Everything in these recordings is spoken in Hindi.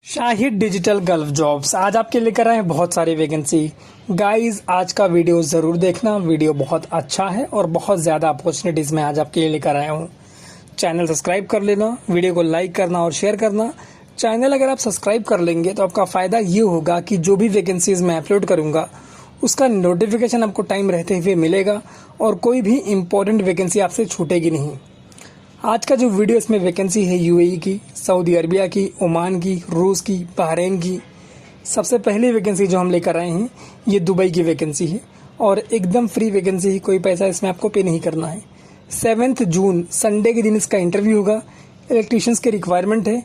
शाहिद डिजिटल गल्फ जॉब्स आज आपके लेकर आए हैं बहुत सारी वैकेंसी। गाइस आज का वीडियो ज़रूर देखना, वीडियो बहुत अच्छा है और बहुत ज़्यादा अपॉर्चुनिटीज़ मैं आज आपके लिए लेकर आया हूँ। चैनल सब्सक्राइब कर लेना, वीडियो को लाइक करना और शेयर करना। चैनल अगर आप सब्सक्राइब कर लेंगे तो आपका फ़ायदा ये होगा कि जो भी वैकेंसीज़ मैं अपलोड करूँगा उसका नोटिफिकेशन आपको टाइम रहते हुए मिलेगा और कोई भी इम्पोर्टेंट वैकेंसी आपसे छूटेगी नहीं। आज का जो वीडियो इसमें वैकेंसी है यूएई की, सऊदी अरबिया की, ओमान की, रूस की, बहरीन की। सबसे पहली वैकेंसी जो हम लेकर आए हैं ये दुबई की वैकेंसी है और एकदम फ्री वैकेंसी है, कोई पैसा इसमें आपको पे नहीं करना है। 7 जून संडे के दिन इसका इंटरव्यू होगा। इलेक्ट्रीशियंस की रिक्वायरमेंट है।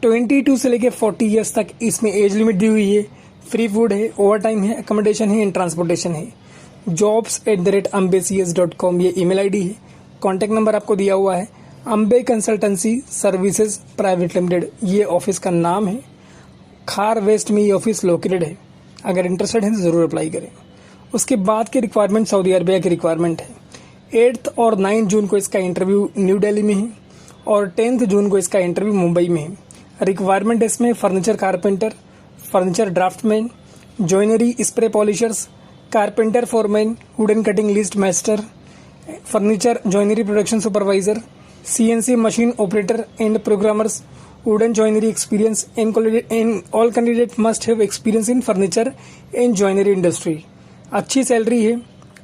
22 से लेकर 40 ईयर्स तक इसमें एज लिमिट दी हुई है। फ्री फूड है, ओवर टाइम है, अकोमोडेशन है एंड ट्रांसपोर्टेशन है। jobs@ambecs.com ये ईमेल आईडी है। कॉन्टैक्ट नंबर आपको दिया हुआ है। Ambe consultancy services private limited ये ऑफिस का नाम है। खार वेस्ट में ये ऑफिस लोकेटेड है। अगर इंटरेस्टेड है तो ज़रूर अप्लाई करें। उसके बाद की रिक्वायरमेंट सऊदी अरबिया की रिक्वायरमेंट है। 8 और 9 जून को इसका इंटरव्यू न्यू दिल्ली में है और 10 जून को इसका इंटरव्यू मुंबई में है। रिक्वायरमेंट इसमें furniture carpenter, furniture draughtsman, joinery spray polishers, carpenter foreman, wooden cutting list master, furniture joinery production supervisor, CNC machine operator and programmers, wooden joinery experience, and all candidate must have experience in furniture and joinery industry। अच्छी सैलरी है,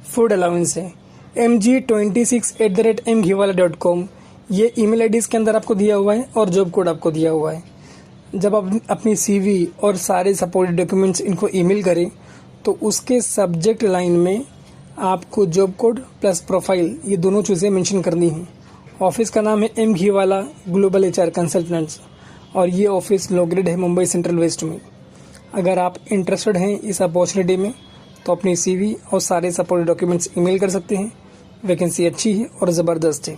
फूड अलाउंस है। mg26@mghiwala.com ये ईमेल आईडीज के अंदर आपको दिया हुआ है और जॉब कोड आपको दिया हुआ है। जब आप अपनी CV और सारे सपोर्टेड डॉक्यूमेंट्स इनको ईमेल करें तो उसके सब्जेक्ट लाइन में आपको जॉब कोड प्लस प्रोफाइल ये दोनों चीज़ें मेंशन करनी है। ऑफिस का नाम है M Ghiwala global HR consultants और ये ऑफिस लोकेटेड है मुंबई सेंट्रल वेस्ट में। अगर आप इंटरेस्टेड हैं इस अपॉर्चुनिटी में तो अपनी CV और सारे सपोर्ट डॉक्यूमेंट्स ईमेल कर सकते हैं। वैकेंसी अच्छी है और ज़बरदस्त है।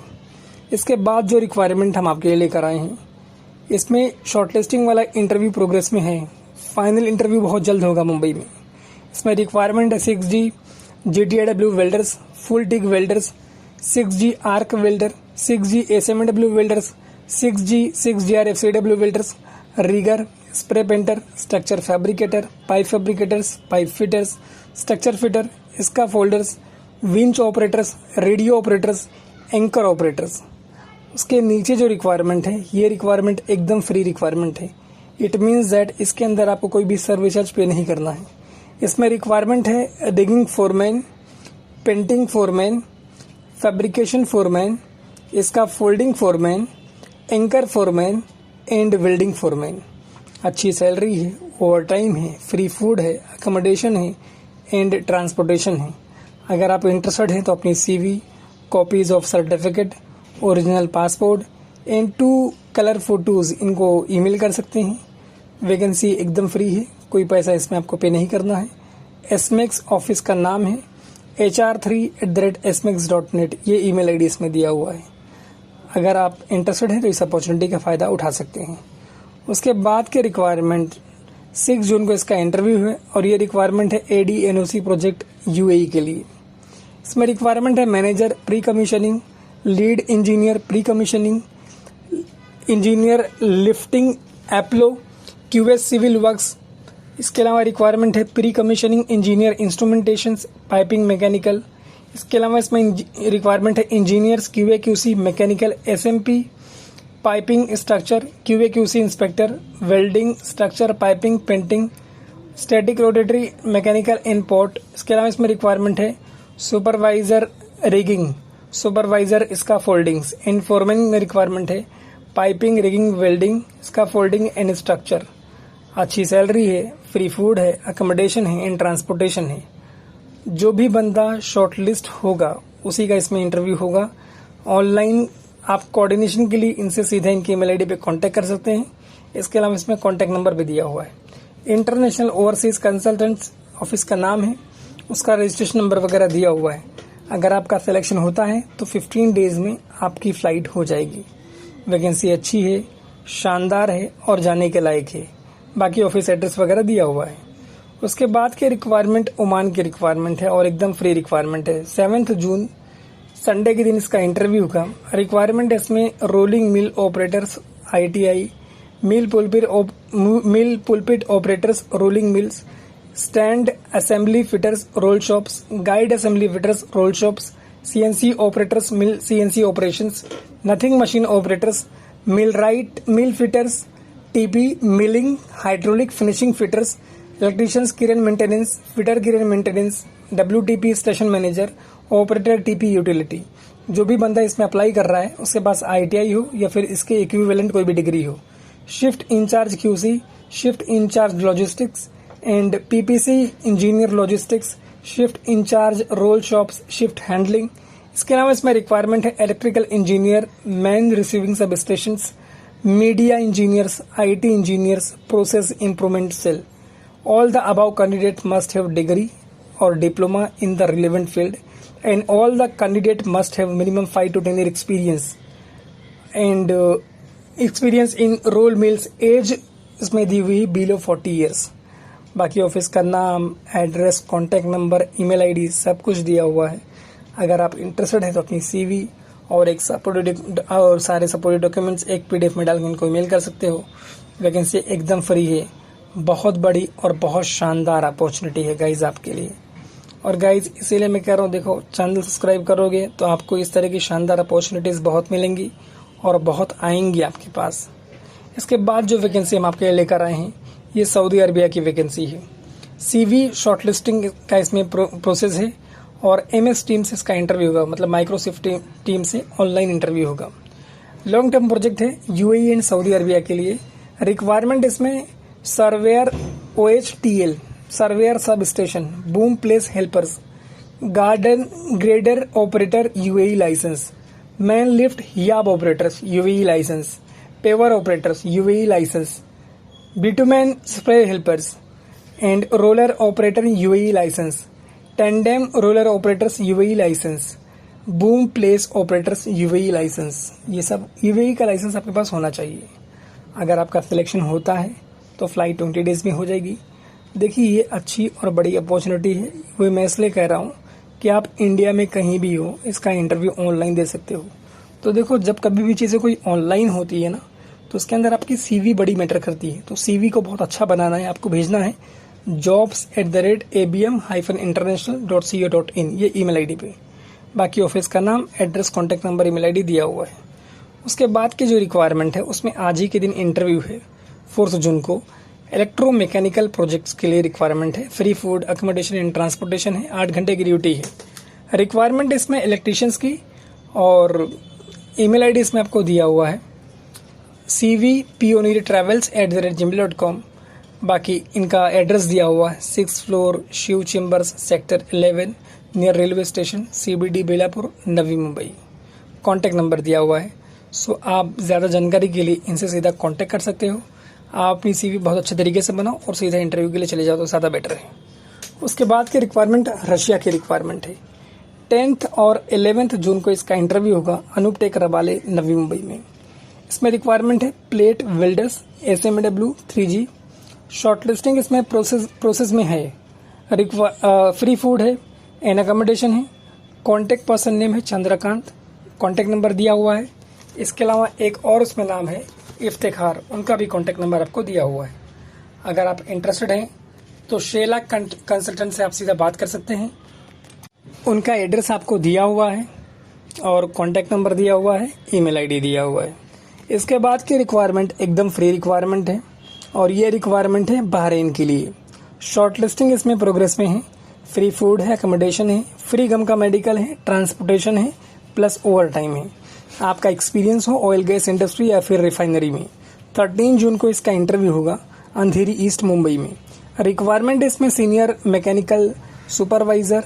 इसके बाद जो रिक्वायरमेंट हम आपके लिए लेकर आए हैं इसमें शॉर्टलिस्टिंग वाला इंटरव्यू प्रोग्रेस में है। फाइनल इंटरव्यू बहुत जल्द होगा मुंबई में। इसमें रिक्वायरमेंट है 6G GTIW welders, full TIG welders, 6G arc welder, 6G SMW welders, 6G 6GR FCW welders, rigger, spray painter, structure fabricator, pipe fabricators, pipe fitters, structure fitter, इसका folders, winch operators, radio operators, anchor operators. उसके नीचे जो रिक्वायरमेंट है ये रिक्वायरमेंट एकदम फ्री रिक्वायरमेंट है। इट मीन्स दैट इसके अंदर आपको कोई भी सर्विस चार्ज पे नहीं करना है। इसमें रिक्वायरमेंट है digging foreman, painting foreman, fabrication foreman, इसका folding foreman, anchor foreman and welding foreman. अच्छी सैलरी है, ओवर टाइम है, फ्री फूड है, अकोमोडेशन है एंड ट्रांसपोर्टेशन है। अगर आप इंटरेस्टेड हैं तो अपनी CV, copies of certificate, original passport and 2 colour photos इनको ईमेल कर सकते हैं। वैकेंसी एकदम फ्री है, कोई पैसा इसमें आपको पे नहीं करना है। SMAX ऑफिस का नाम है। HR3@smax.net ये ईमेल आईडी इसमें दिया हुआ है। अगर आप इंटरेस्टेड हैं तो इस अपॉर्चुनिटी का फ़ायदा उठा सकते हैं। उसके बाद के रिक्वायरमेंट 6 जून को इसका इंटरव्यू है और ये रिक्वायरमेंट है ADNOC प्रोजेक्ट UAE के लिए। इसमें रिक्वायरमेंट है manager pre commissioning, lead engineer pre commissioning, engineer lifting एप्लो, QS सिविल वर्क्स। इसके अलावा रिक्वायरमेंट है pre commissioning engineer instrumentations, piping mechanical. इसके अलावा इसमें रिक्वायरमेंट है engineers QA/QC mechanical SMP, piping structure QA/QC inspector, welding structure, piping, painting, static rotary mechanical import. इसके अलावा इसमें रिक्वायरमेंट है सुपरवाइजर रिगिंग, सुपरवाइजर इसका फोल्डिंग्स एंड फोरमैन में रिक्वायरमेंट है पाइपिंग, रिगिंग, वेल्डिंग, इसका फोल्डिंग एंड स्ट्रक्चर। अच्छी सैलरी है, फ्री फूड है, अकोमोडेशन है एंड ट्रांसपोर्टेशन है। जो भी बंदा शॉर्टलिस्ट होगा उसी का इसमें इंटरव्यू होगा। ऑनलाइन आप कोऑर्डिनेशन के लिए इनसे सीधे इनकी ईमेल आईडी पे कांटेक्ट कर सकते हैं। इसके अलावा इसमें कांटेक्ट नंबर भी दिया हुआ है। इंटरनेशनल ओवरसीज कंसल्टेंट्स ऑफिस का नाम है, उसका रजिस्ट्रेशन नंबर वगैरह दिया हुआ है। अगर आपका सिलेक्शन होता है तो 15 डेज में आपकी फ़्लाइट हो जाएगी। वैकेंसी अच्छी है, शानदार है और जाने के लायक है। बाकी ऑफिस एड्रेस वगैरह दिया हुआ है। उसके बाद के रिक्वायरमेंट ओमान की रिक्वायरमेंट है और एकदम फ्री रिक्वायरमेंट है। 7 जून संडे के दिन इसका इंटरव्यू होगा। रिक्वायरमेंट इसमें rolling mill operators, ITI, mill pulpit operators, rolling mills, stand assembly fitters, roll shops, guide assembly fitters, roll shops, CNC operators, mill CNC operations, nothing machine operators, millwright, mill fitters, TP, milling, hydraulic finishing fitters, electricians, crane maintenance, fitter crane maintenance, WTP station manager, operator TP utility. जो भी बंदा इसमें अप्लाई कर रहा है उसके पास ITI हो या फिर इसके इक्विवेलेंट कोई भी डिग्री हो। Shift incharge QC, shift incharge logistics and PPC engineer logistics, shift incharge roll shops, shift handling. इसके अलावा इसमें रिक्वायरमेंट है electrical engineer, man receiving substations, media engineers, IT engineers, process improvement cell. All the above candidates must have degree or diploma in the relevant field, and all the candidate must have minimum 5 to 10 year experience and experience in roll mills। As इसमें दी हुई बिलो 40 years। बाकी ऑफिस का नाम, address, contact number, email ID सब कुछ दिया हुआ है। अगर आप इंटरेस्टेड हैं तो अपनी CV और एक और सारे सपोर्टेड डॉक्यूमेंट्स एक PDF में डाल के इनको ईमेल कर सकते हो। वैकेंसी एकदम फ्री है। बहुत बड़ी और बहुत शानदार अपॉर्चुनिटी है गाइज आपके लिए। और गाइज इसीलिए मैं कह रहा हूँ, देखो चैनल सब्सक्राइब करोगे तो आपको इस तरह की शानदार अपॉर्चुनिटीज़ बहुत मिलेंगी और बहुत आएंगी आपके पास। इसके बाद जो वैकेंसी हम आपके लिए लेकर आए हैं ये सऊदी अरबिया की वैकेंसी है। CV शॉर्टलिस्टिंग का इसमें प्रोसेस है और MS टीम से इसका इंटरव्यू होगा, मतलब माइक्रोसॉफ्ट टीम से ऑनलाइन इंटरव्यू होगा। लॉन्ग टर्म प्रोजेक्ट है UAE एंड सऊदी अरबिया के लिए। रिक्वायरमेंट इसमें surveyor OHTL, surveyor substation, boom place helpers, garden grader operator UAE licence, man lift hiab operators UAE licence, paver operators UAE licence, bitumen spray helpers and roller operator UAE licence, tandem roller operators UAE licence, boom place operators UAE licence. ये सब UAE का लाइसेंस आपके पास होना चाहिए। अगर आपका सिलेक्शन होता है तो फ्लाइट 20 डेज में हो जाएगी। देखिए ये अच्छी और बड़ी अपॉर्चुनिटी है। वो मैं इसलिए कह रहा हूँ कि आप इंडिया में कहीं भी हो इसका इंटरव्यू ऑनलाइन दे सकते हो। तो देखो जब कभी भी चीज़ें कोई ऑनलाइन होती है ना तो उसके अंदर आपकी CV बड़ी मैटर करती है। तो CV को बहुत अच्छा बनाना है, आपको भेजना है jobs@abm-international.co.in ये ईमेल ID पे। बाकी ऑफिस का नाम, address, contact number, email ID दिया हुआ है। उसके बाद की जो रिक्वायरमेंट है उसमें आज ही के दिन इंटरव्यू है 4 जून को। इलेक्ट्रोमैकेनिकल प्रोजेक्ट्स के लिए रिक्वायरमेंट है। Free food, accommodation and transportation है। 8 घंटे की ड्यूटी है। रिक्वायरमेंट इसमें इलेक्ट्रीशियंस की और ईमेल ID इसमें आपको दिया हुआ है cvpioneertravels@gmail.com। बाकी इनका एड्रेस दिया हुआ है 6th floor, Shiv chambers, sector 11 near railway station, CBD Belapur, Navi Mumbai. Contact number दिया हुआ है। सो आप ज़्यादा जानकारी के लिए इनसे सीधा कॉन्टैक्ट कर सकते हो। आप अपनी CV बहुत अच्छे तरीके से बनाओ और सीधा इंटरव्यू के लिए चले जाओ तो ज़्यादा बेटर है। उसके बाद की रिक्वायरमेंट रशिया की रिक्वायरमेंट है। 10th और 11th जून को इसका इंटरव्यू होगा अनूप टेक रबाले, नवी मुंबई में। इसमें रिक्वायरमेंट है plate welders, SMW 3G। Shortlisting इसमें प्रोसेस में है। फ्री फूड है एंड अकोमोडेशन है। कॉन्टैक्ट पर्सन नेम है चंद्रकांत, कॉन्टैक्ट नंबर दिया हुआ है। इसके अलावा एक और उसमें नाम है इफ्तिखार, उनका भी कॉन्टैक्ट नंबर आपको दिया हुआ है। अगर आप इंटरेस्टेड हैं तो शेला कंसल्टेंट से आप सीधा बात कर सकते हैं। उनका एड्रेस आपको दिया हुआ है और कॉन्टैक्ट नंबर दिया हुआ है, ईमेल ID दिया हुआ है। इसके बाद की रिक्वायरमेंट एकदम फ्री रिक्वायरमेंट है और ये रिक्वायरमेंट है बहरीन के लिए। शॉर्टलिस्टिंग इसमें प्रोग्रेस में है। फ्री फूड है, अकोमोडेशन है, फ्री गम का मेडिकल है, ट्रांसपोर्टेशन है, प्लस ओवर टाइम है। आपका एक्सपीरियंस हो ऑयल गैस इंडस्ट्री या फिर रिफाइनरी में। 13 जून को इसका इंटरव्यू होगा अंधेरी ईस्ट मुंबई में। रिक्वायरमेंट इसमें senior mechanical supervisor,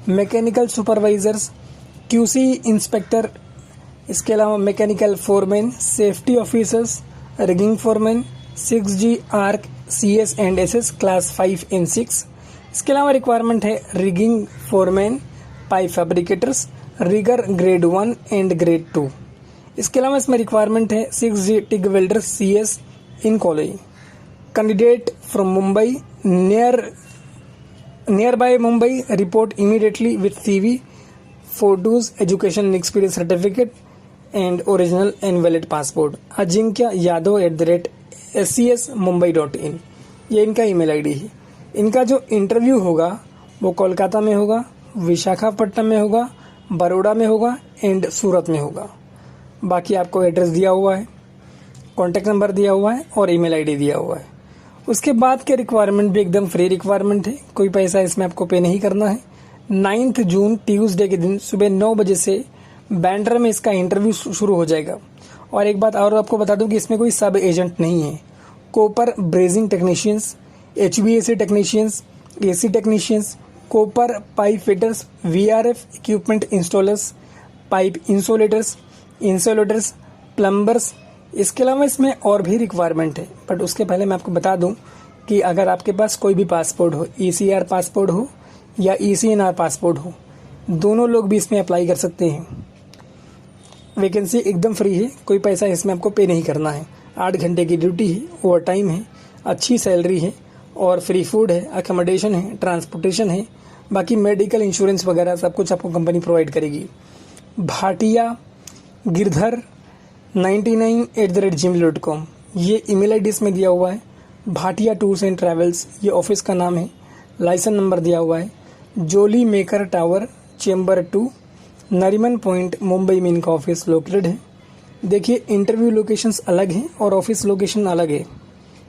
mechanical supervisors, QC inspector, इसके अलावा mechanical foreman, safety officers, rigging foreman, 6G arc CS and SS class 5 and 6। इसके अलावा रिक्वायरमेंट है rigging foreman, pipe fabricators, rigger grade 1 and grade 2। इसके अलावा इसमें रिक्वायरमेंट है 6G TIG welder CS in college. Candidate from Mumbai, near by Mumbai, report immediately with CV, photos, education experience certificate and original and valid passport. Ajinkya Yadav SCSmumbai.in, ये इनका ईमेल आईडी है। इनका जो इंटरव्यू होगा वो कोलकाता में होगा, विशाखापट्टनम में होगा, बड़ौदा में होगा एंड सूरत में होगा। बाकी आपको एड्रेस दिया हुआ है, कॉन्टैक्ट नंबर दिया हुआ है और ईमेल आईडी दिया हुआ है। उसके बाद के रिक्वायरमेंट भी एकदम फ्री रिक्वायरमेंट है, कोई पैसा इसमें आपको पे नहीं करना है। 9 जून ट्यूसडे के दिन सुबह 9 बजे से बैंड्रा में इसका इंटरव्यू शुरू हो जाएगा। और एक बात और आपको बता दूं कि इसमें कोई सब एजेंट नहीं है। Copper brazing technicians, HVAC technicians, AC technicians, copper pipe fitters, VRF equipment installers, pipe insulators, plumbers, इसके अलावा इसमें और भी रिक्वायरमेंट है। बट उसके पहले मैं आपको बता दूं कि अगर आपके पास कोई भी पासपोर्ट हो, ECR पासपोर्ट हो या ECNR पासपोर्ट हो, दोनों लोग भी इसमें अप्लाई कर सकते हैं। वैकेंसी एकदम फ्री है, कोई पैसा इसमें आपको पे नहीं करना है। 8 घंटे की ड्यूटी है, ओवर टाइम है, अच्छी सैलरी है और फ्री फूड है, अकोमोडेशन है, ट्रांसपोर्टेशन है, बाकी मेडिकल इंश्योरेंस वगैरह सब कुछ आपको कंपनी प्रोवाइड करेगी। भाटिया गिरधर 99@gmail.com, ये ईमेल आईडी इसमें दिया हुआ है। भाटिया टूर्स एंड ट्रैवल्स, ये ऑफिस का नाम है। लाइसेंस नंबर दिया हुआ है। Jolly Maker tower chamber 2 Nariman point Mumbai में इनका ऑफिस लोकेटेड है। देखिए इंटरव्यू लोकेशंस अलग हैं और ऑफिस लोकेशन अलग है,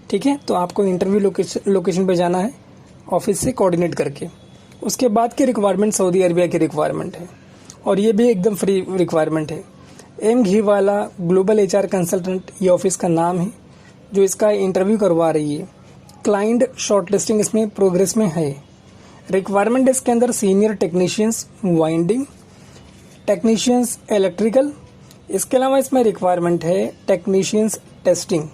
ठीक है। तो आपको इंटरव्यू लोकेशन पे जाना है ऑफिस से कोऑर्डिनेट करके। उसके बाद के रिक्वायरमेंट सऊदी अरबिया की रिक्वायरमेंट है और ये भी एकदम फ्री रिक्वायरमेंट है। M Ghiwala global HR consultant, ये ऑफिस का नाम है जो इसका इंटरव्यू करवा रही है। क्लाइंट शॉर्टलिस्टिंग इसमें प्रोग्रेस में है। रिक्वायरमेंट इसके अंदर senior technicians winding, technicians electrical, इसके अलावा इसमें रिक्वायरमेंट है टेक्नीशियंस टेस्टिंग।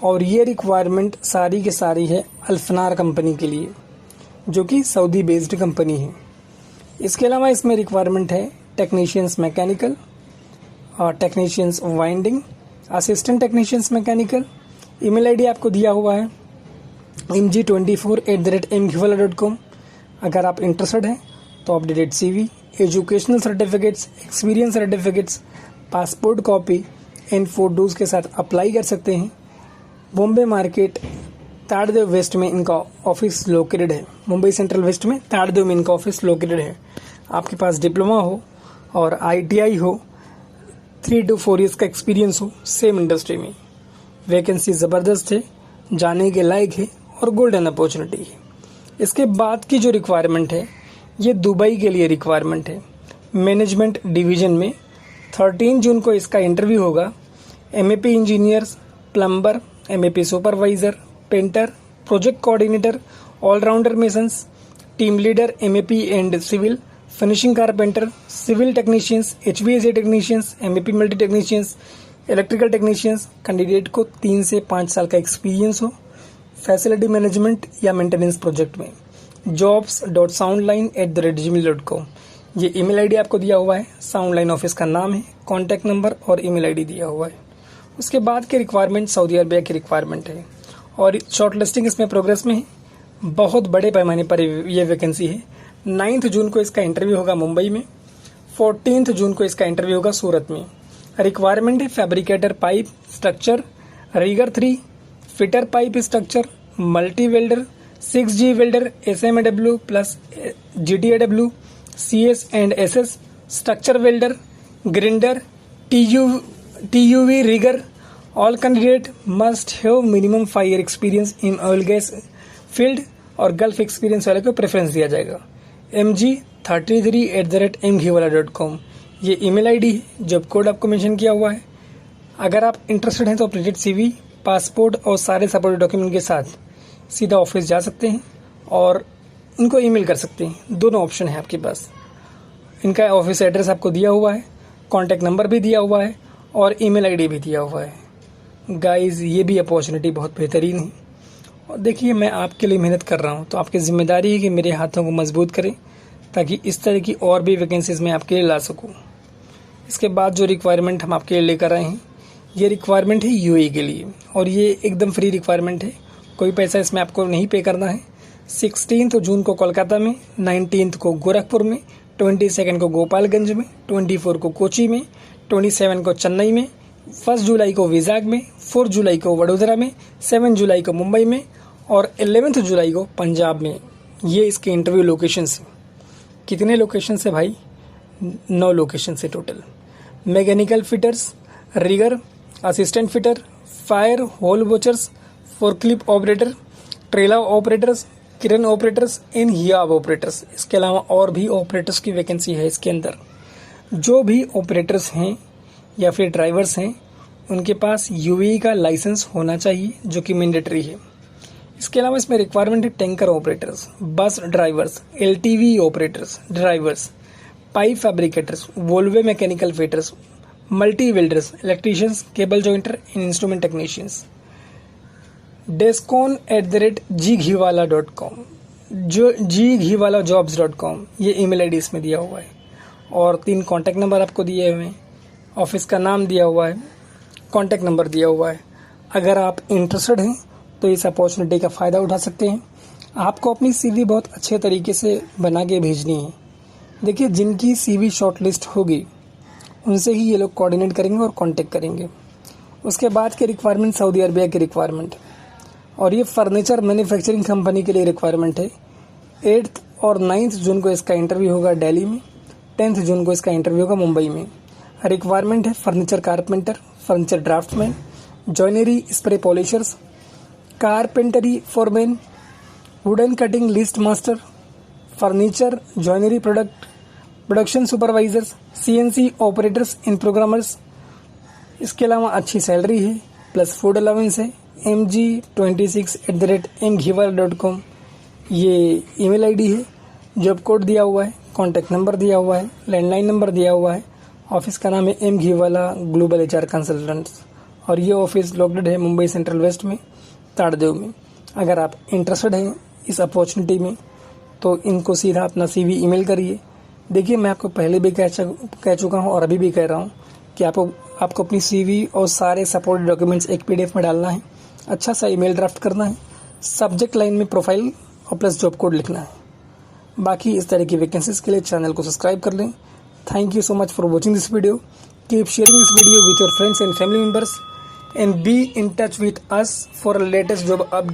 और ये रिक्वायरमेंट सारी की सारी है अल्फनार कंपनी के लिए, जो कि सऊदी बेस्ड कंपनी है। इसके अलावा इसमें रिक्वायरमेंट है टेक्नीशियंस मैकेनिकल और technicians winding, assistant technicians mechanical. Email ID आपको दिया हुआ है mg24@mghiwala.com। अगर आप इंटरेस्टेड हैं तो updated CV, educational certificates, experience certificates, passport copy and photos के साथ अप्लाई कर सकते हैं। बॉम्बे मार्केट ताड़देव वेस्ट में इनका ऑफिस लोकेटेड है। मुंबई सेंट्रल वेस्ट में ताड़देव में इनका ऑफिस लोकेटेड है। आपके पास डिप्लोमा हो और ITI हो, 3 to 4 ईयर्स का एक्सपीरियंस हो सेम इंडस्ट्री में। वैकेंसी ज़बरदस्त है, जाने के लायक है और गोल्डन अपॉर्चुनिटी है। इसके बाद की जो रिक्वायरमेंट है ये दुबई के लिए रिक्वायरमेंट है। मैनेजमेंट डिवीज़न में 13 जून को इसका इंटरव्यू होगा। MEP engineers, plumber, MEP supervisor, painter, project coordinator, allrounder masons, team leader MEP and civil, finishing carpenter, civil technicians, HVAC technicians, MEP multi technicians, electrical technicians. Candidate को 3 से 5 साल का एक्सपीरियंस हो फैसिलिटी मैनेजमेंट या मेंटेनेंस प्रोजेक्ट में। jobs.soundline@gmail.com, ये ईमेल आईडी आपको दिया हुआ है। साउंडलाइन ऑफिस का नाम है, कॉन्टैक्ट नंबर और ईमेल आईडी दिया हुआ है। उसके बाद के रिक्वायरमेंट सऊदी अरबिया की रिक्वायरमेंट है और शॉर्ट लिस्टिंग इसमें प्रोग्रेस में है। बहुत बड़े पैमाने पर ये वैकेंसी है। 9 जून को इसका इंटरव्यू होगा मुंबई में, 14 जून को इसका इंटरव्यू होगा सूरत में। रिक्वायरमेंट है fabricator pipe structure, rigger 3, fitter pipe structure, multi welder, 6G welder, SMAW plus GTAW, CS and SS, structure welder, grinder, TUV rigger. All candidate must have minimum 5 year experience in oil gas field और गल्फ एक्सपीरियंस वाले को प्रेफरेंस दिया जाएगा। mg33@mghiwala.com, ये ईमेल आईडी है। जॉब कोड आपको मेंशन किया हुआ है। अगर आप इंटरेस्टेड हैं तो अपडेटेड CV, पासपोर्ट और सारे सपोर्टेड डॉक्यूमेंट के साथ सीधा ऑफिस जा सकते हैं और इनको ईमेल कर सकते हैं। दोनों ऑप्शन है आपके पास। इनका ऑफिस एड्रेस आपको दिया हुआ है, कॉन्टैक्ट नंबर भी दिया हुआ है और ईमेल आईडी भी दिया हुआ है। गाइस, ये भी अपॉर्चुनिटी बहुत बेहतरीन है। और देखिए, मैं आपके लिए मेहनत कर रहा हूँ तो आपकी जिम्मेदारी है कि मेरे हाथों को मजबूत करें ताकि इस तरह की और भी वैकेंसीज मैं आपके लिए ला सकूँ। इसके बाद जो रिक्वायरमेंट हम आपके लिए लेकर आए हैं, ये रिक्वायरमेंट है UAE के लिए और ये एकदम फ्री रिक्वायरमेंट है। कोई पैसा इसमें आपको नहीं पे करना है। 16 जून को कोलकाता में, 19 को गोरखपुर में, 22 को गोपालगंज में, 24 को कोची में, 27 को चेन्नई में, 1 जुलाई को विजाग में, 4 जुलाई को वडोदरा में, 7 जुलाई को मुंबई में और 11 जुलाई को पंजाब में। ये इसके इंटरव्यू लोकेशंस हैं। कितने लोकेशंस है भाई? 9 लोकेशन से total. Mechanical fitters, rigger, assistant fitter, fire hole watchers, forklift operator, trailer operators, crane operators and hiab operators. इसके अलावा और भी ऑपरेटर्स की वैकेंसी है इसके अंदर। जो भी ऑपरेटर्स हैं या फिर ड्राइवर्स हैं, उनके पास यूएई का लाइसेंस होना चाहिए, जो कि मैंडेटरी है। इसके अलावा इसमें रिक्वायरमेंट है tanker operators, bus drivers, LTV operators, drivers, pipe fabricators, valve mechanical fitters, multi welders, electricians, cable jointer and instrument technicians. descon@ghiwala.com, जो ghiwalajobs.com, ये ईमेल आईडी इसमें दिया हुआ है और 3 कॉन्टैक्ट नंबर आपको दिए हुए हैं। ऑफिस का नाम दिया हुआ है, कॉन्टैक्ट नंबर दिया हुआ है। अगर आप इंटरेस्टेड हैं तो इस अपॉर्चुनिटी का फ़ायदा उठा सकते हैं। आपको अपनी सीवी बहुत अच्छे तरीके से बना के भेजनी है। देखिए, जिनकी सीवी शॉर्टलिस्ट होगी उनसे ही ये लोग कोऑर्डिनेट करेंगे और कांटेक्ट करेंगे। उसके बाद के रिक्वायरमेंट सऊदी अरबिया की रिक्वायरमेंट, और ये फर्नीचर मैन्युफैक्चरिंग कंपनी के लिए रिक्वायरमेंट है। 8 और 9 जून को इसका इंटरव्यू होगा दिल्ली में, 10 जून को इसका इंटरव्यू होगा मुंबई में। रिक्वायरमेंट है furniture carpenter, furniture draughtsman, joinery spray polishers, carpentry foreman, wooden cutting list master, furniture joinery production supervisors, CNC operators in programmers. इसके अलावा अच्छी सैलरी है प्लस फूड अलाउंस है। mg26@mghiwala.com ये ईमेल आईडी है। जॉब कोड दिया हुआ है, कॉन्टैक्ट नंबर दिया हुआ है, लैंडलाइन नंबर दिया हुआ है। ऑफिस का नाम है M Ghiwala global HR consultants और ये ऑफिस लोकेटेड है मुंबई सेंट्रल वेस्ट में, ताड़देव में। अगर आप इंटरेस्टेड हैं इस अपॉर्चुनिटी में तो इनको सीधा अपना सीवी ईमेल करिए। देखिए, मैं आपको पहले भी कह चुका हूँ और अभी भी कह रहा हूँ कि आपको अपनी सीवी और सारे सपोर्ट डॉक्यूमेंट्स एक पीडीएफ में डालना है, अच्छा सा ईमेल ड्राफ्ट करना है, सब्जेक्ट लाइन में प्रोफाइल और प्लस जॉब कोड लिखना है। बाकी इस तरह की वैकेंसीज के लिए चैनल को सब्सक्राइब कर लें। Thank you so much for watching this video. Keep sharing this video with your friends and family members and be in touch with us for a latest job update.